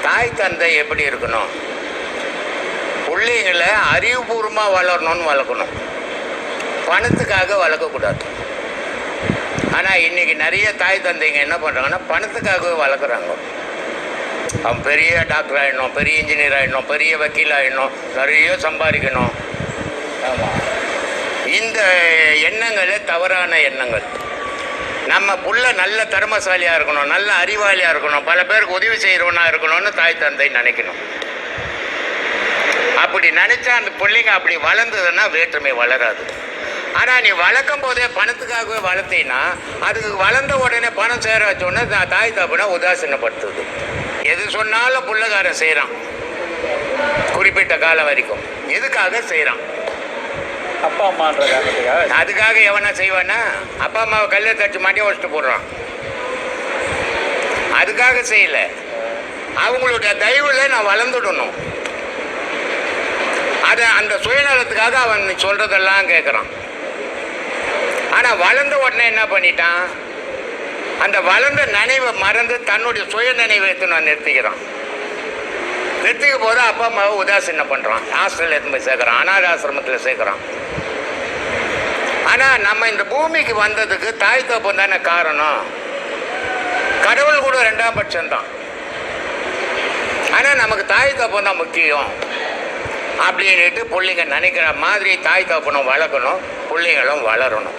தாய் தந்தை எப்படி இருக்கணும்? பிள்ளைங்களை அறிவுபூர்வமாக வளரணும்னு வளர்க்கணும், பணத்துக்காக வளர்க்கக்கூடாது. ஆனால் இன்றைக்கி நிறைய தாய் தந்தைங்க என்ன பண்ணுறாங்கன்னா பணத்துக்காகவே வளர்க்குறாங்க. அவன் பெரிய டாக்டர் ஆகிடணும், பெரிய இன்ஜினியர் ஆகிடணும், பெரிய வக்கீல் ஆகிடணும், நிறைய சம்பாதிக்கணும். ஆமாம், இந்த எண்ணங்களே தவறான எண்ணங்கள். நம்ம புள்ள நல்ல திறமசாலியாக இருக்கணும், நல்ல அறிவாளியாக இருக்கணும், பல பேருக்கு உதவி செய்கிறவனாக இருக்கணும்னு தாய் தந்தை நினைக்கணும். அப்படி நினச்சா அந்த பிள்ளைங்க அப்படி வளர்ந்ததுன்னா வேற்றுமை வளராது. ஆனால் நீ வளர்க்கும் போதே பணத்துக்காகவே வளர்த்தீங்கன்னா அதுக்கு வளர்ந்த உடனே பணம் சேர வச்சோடனே தாய் தப்புனா உதாசீனப்படுத்துது. எது சொன்னாலும் பிள்ளைக்காரன் செய்கிறான், குறிப்பிட்ட காலம் வரைக்கும். எதுக்காக செய்கிறான்? அப்பா அம்மான்ற காரணத்துக்காக. அதுக்காக எவனா செய்வானா? அப்பா அம்மாவை கல்லை தச்சு மாட்டியே வச்சுட்டு போடுறான். அதுக்காக செய்யலை, அவங்களுடைய தயவுல நான் வளர்ந்துடணும். அதை அந்த சுயநலத்துக்காக அவன் சொல்கிறதெல்லாம் கேட்குறான். ஆனால் வளர்ந்த உடனே என்ன பண்ணிட்டான்? அந்த வளர்ந்த நினைவை மறந்து தன்னுடைய சுய நினைவை எடுத்து நான் நிறுத்திக்கிறான். நிறுத்திக்க போது அப்பா அம்மாவை உதாசீனம் பண்ணுறான். ஹாஸ்டலில் எடுத்து போய் சேர்க்குறான், அனாத ஆசிரமத்தில் சேர்க்குறான். ஆனால் நம்ம இந்த பூமிக்கு வந்ததுக்கு தாய் தப்பம் தானே காரணம். கடவுள் கூட 2ஆம் பட்சம்தான். ஆனால் நமக்கு தாய் தப்பம் தான் முக்கியம் அப்படின்ட்டு பிள்ளைங்க நினைக்கிற மாதிரி தாய் தப்பனும் வளர்க்கணும், பிள்ளைங்களும் வளரணும்.